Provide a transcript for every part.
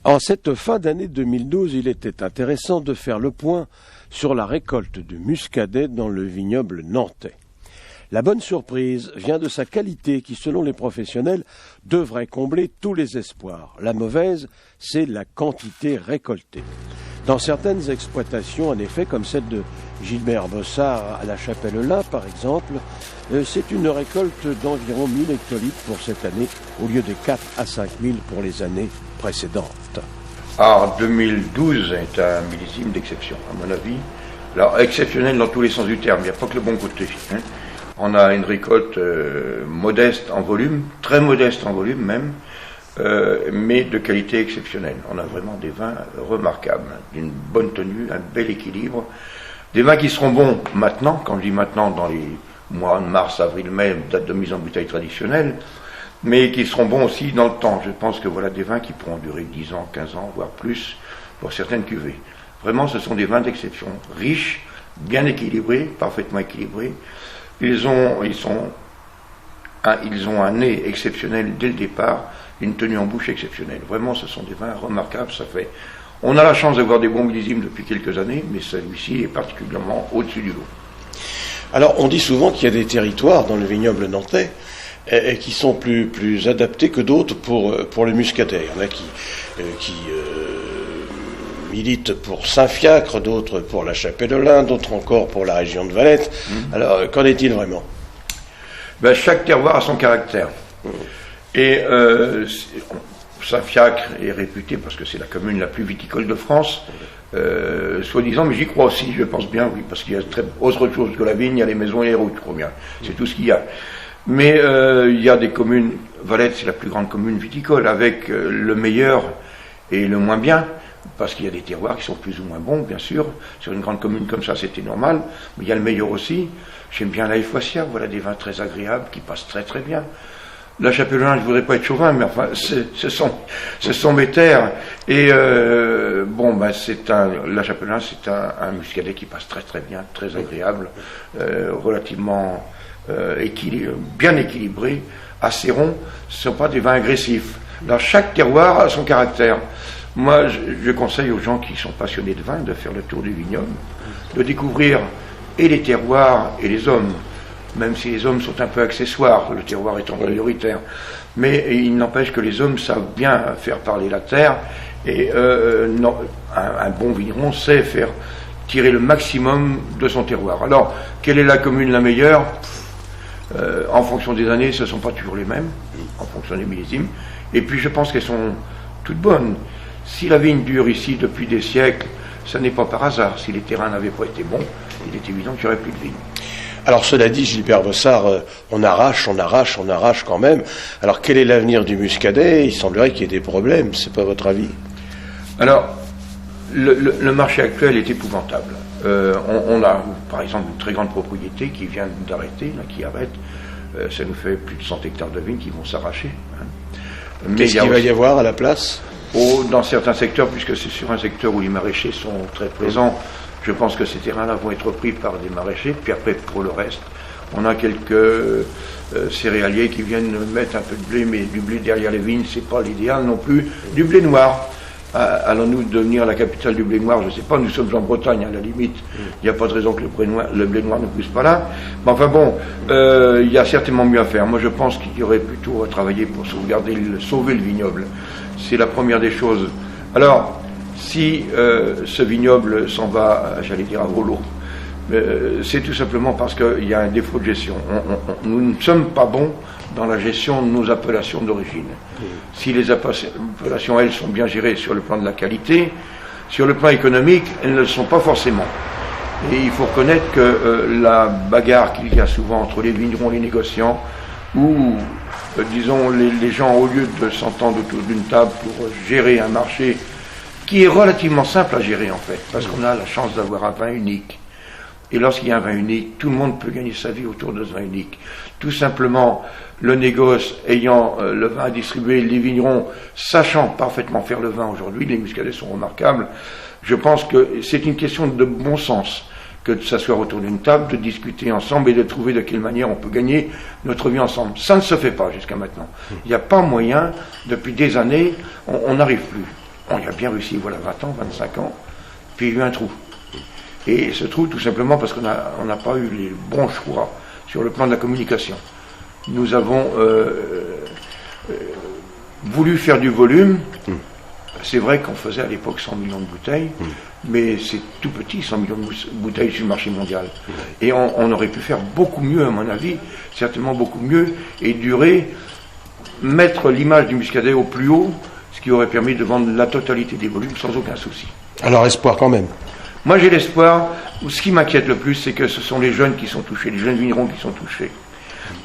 En cette fin d'année 2012, il était intéressant de faire le point sur la récolte du muscadet dans le vignoble nantais. La bonne surprise vient de sa qualité qui, selon les professionnels, devrait combler tous les espoirs. La mauvaise, c'est la quantité récoltée. Dans certaines exploitations, en effet, comme celle de Gilbert Bossard à la Chapelle-Lin, par exemple, c'est une récolte d'environ 1000 hectolitres pour cette année, au lieu de 4 à 5 000 pour les années précédentes. Alors, 2012 est un millésime d'exception, à mon avis. Alors, exceptionnel dans tous les sens du terme, il n'y a pas que le bon côté. On a une récolte modeste en volume, très modeste en volume même, mais de qualité exceptionnelle. On a vraiment des vins remarquables, d'une bonne tenue, un bel équilibre. Des vins qui seront bons maintenant, quand je dis maintenant, dans les mois de mars, avril, mai, date de mise en bouteille traditionnelle, mais qui seront bons aussi dans le temps. Je pense que voilà des vins qui pourront durer 10 ans, 15 ans, voire plus, pour certaines cuvées. Vraiment, ce sont des vins d'exception, riches, bien équilibrés, parfaitement équilibrés. Ils ont un nez exceptionnel dès le départ, une tenue en bouche exceptionnelle. Vraiment, ce sont des vins remarquables. On a la chance d'avoir des bons millésimes depuis quelques années, mais celui-ci est particulièrement au-dessus du lot. Alors, on dit souvent qu'il y a des territoires dans le vignoble nantais qui sont plus adaptés que d'autres pour le muscadet. Il y en a qui militent pour Saint-Fiacre, d'autres pour la Chapelle-Lin, d'autres encore pour la région de Valette. Alors, qu'en est-il vraiment ? Chaque terroir a son caractère. Et Saint-Fiacre est réputé parce que c'est la commune la plus viticole de France, soi-disant, mais j'y crois aussi, je pense bien, oui, parce qu'il y a autre chose que la vigne, il y a les maisons et les routes, je crois bien. C'est tout ce qu'il y a. Mais il y a des communes, Valette c'est la plus grande commune viticole, avec le meilleur et le moins bien, parce qu'il y a des terroirs qui sont plus ou moins bons, bien sûr. Sur une grande commune comme ça, c'était normal, mais il y a le meilleur aussi. J'aime bien la Foissière, voilà des vins très agréables qui passent très très bien. La Chapelle-Lin, je ne voudrais pas être chauvin, mais enfin, ce sont mes terres. Et la Chapelle-Lin, c'est un muscadet qui passe très très bien, très agréable, relativement bien équilibré, assez rond. Ce ne sont pas des vins agressifs. Alors chaque terroir a son caractère. Moi, je conseille aux gens qui sont passionnés de vin de faire le tour du vignoble, de découvrir et les terroirs et les hommes, même si les hommes sont un peu accessoires, le terroir étant prioritaire. Mais il n'empêche que les hommes savent bien faire parler la terre, et un bon vigneron sait faire tirer le maximum de son terroir. Alors, quelle est la commune la meilleure ? En fonction des années, ce ne sont pas toujours les mêmes, en fonction des millésimes. Et puis je pense qu'elles sont toutes bonnes. Si la vigne dure ici depuis des siècles, ça n'est pas par hasard. Si les terrains n'avaient pas été bons, il est évident qu'il n'y aurait plus de vigne. Alors cela dit, Gilbert Bossard, on arrache quand même. Alors quel est l'avenir du muscadet ? Il semblerait qu'il y ait des problèmes, c'est pas votre avis ? Alors, le marché actuel est épouvantable. On a, par exemple, une très grande propriété qui vient d'arrêter, qui arrête. Ça nous fait plus de 100 hectares de vignes qui vont s'arracher. Qu'est-ce qu'il va y avoir à la place ? Dans certains secteurs, puisque c'est sur un secteur où les maraîchers sont très présents, je pense que ces terrains-là vont être pris par des maraîchers. Puis après, pour le reste, on a quelques céréaliers qui viennent mettre un peu de blé, mais du blé derrière les vignes, c'est pas l'idéal non plus. Du blé noir. Allons-nous devenir la capitale du blé noir ? Je ne sais pas, nous sommes en Bretagne, à la limite. Il n'y a pas de raison que le blé noir ne pousse pas là. Mais enfin bon, il y a certainement mieux à faire. Moi, je pense qu'il y aurait plutôt à travailler pour sauver le vignoble. C'est la première des choses. Alors, si ce vignoble s'en va, j'allais dire à volo, c'est tout simplement parce qu'il y a un défaut de gestion. Nous ne sommes pas bons dans la gestion de nos appellations d'origine. Si les appellations, elles, sont bien gérées sur le plan de la qualité, sur le plan économique, elles ne le sont pas forcément. Et il faut reconnaître que la bagarre qu'il y a souvent entre les vignerons et les négociants, où, disons, les gens, au lieu de s'entendre autour d'une table pour gérer un marché qui est relativement simple à gérer, en fait, parce qu'on a la chance d'avoir un vin unique. Et lorsqu'il y a un vin unique, tout le monde peut gagner sa vie autour de ce vin unique. Tout simplement, le négoce ayant le vin à distribuer, les vignerons sachant parfaitement faire le vin aujourd'hui, les muscadets sont remarquables. Je pense que c'est une question de bon sens que de s'asseoir autour d'une table, de discuter ensemble et de trouver de quelle manière on peut gagner notre vie ensemble. Ça ne se fait pas jusqu'à maintenant. Il n'y a pas moyen, depuis des années, on n'arrive plus. On y a bien réussi, voilà, 20 ans, 25 ans, puis il y a eu un trou. Et ce trou, tout simplement parce qu'on n'a pas eu les bons choix sur le plan de la communication. Nous avons voulu faire du volume. C'est vrai qu'on faisait à l'époque 100 millions de bouteilles, mais c'est tout petit, 100 millions de bouteilles sur le marché mondial. Et on aurait pu faire beaucoup mieux, à mon avis, certainement beaucoup mieux, et mettre l'image du Muscadet au plus haut, ce qui aurait permis de vendre la totalité des volumes sans aucun souci. Alors espoir quand même. Moi j'ai l'espoir, ce qui m'inquiète le plus, c'est que ce sont les jeunes qui sont touchés, les jeunes vignerons qui sont touchés.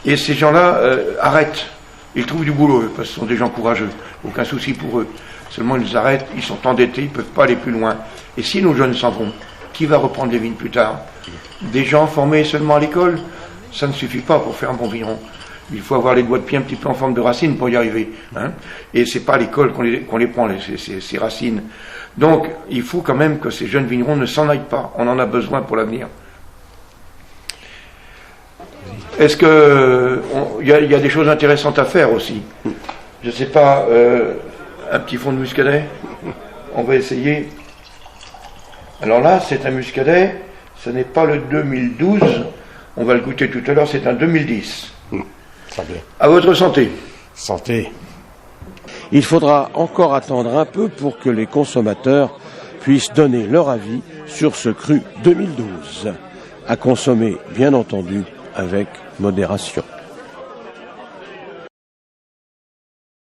Et ces gens-là arrêtent, ils trouvent du boulot, parce que ce sont des gens courageux, aucun souci pour eux. Seulement ils arrêtent, ils sont endettés, ils ne peuvent pas aller plus loin. Et si nos jeunes s'en vont, qui va reprendre les vignes plus tard? Des gens formés seulement à l'école? Ça ne suffit pas pour faire un bon vigneron. Il faut avoir les doigts de pied un petit peu en forme de racines pour y arriver. Hein. Et c'est pas à l'école qu'on les prend, ces racines. Donc, il faut quand même que ces jeunes vignerons ne s'en aillent pas. On en a besoin pour l'avenir. Est-ce que il y a des choses intéressantes à faire aussi? Je ne sais pas, un petit fond de muscadet. On va essayer. Alors là, c'est un muscadet. Ce n'est pas le 2012. On va le goûter tout à l'heure. C'est un 2010. À votre santé. Santé. Il faudra encore attendre un peu pour que les consommateurs puissent donner leur avis sur ce cru 2012. À consommer, bien entendu, avec modération.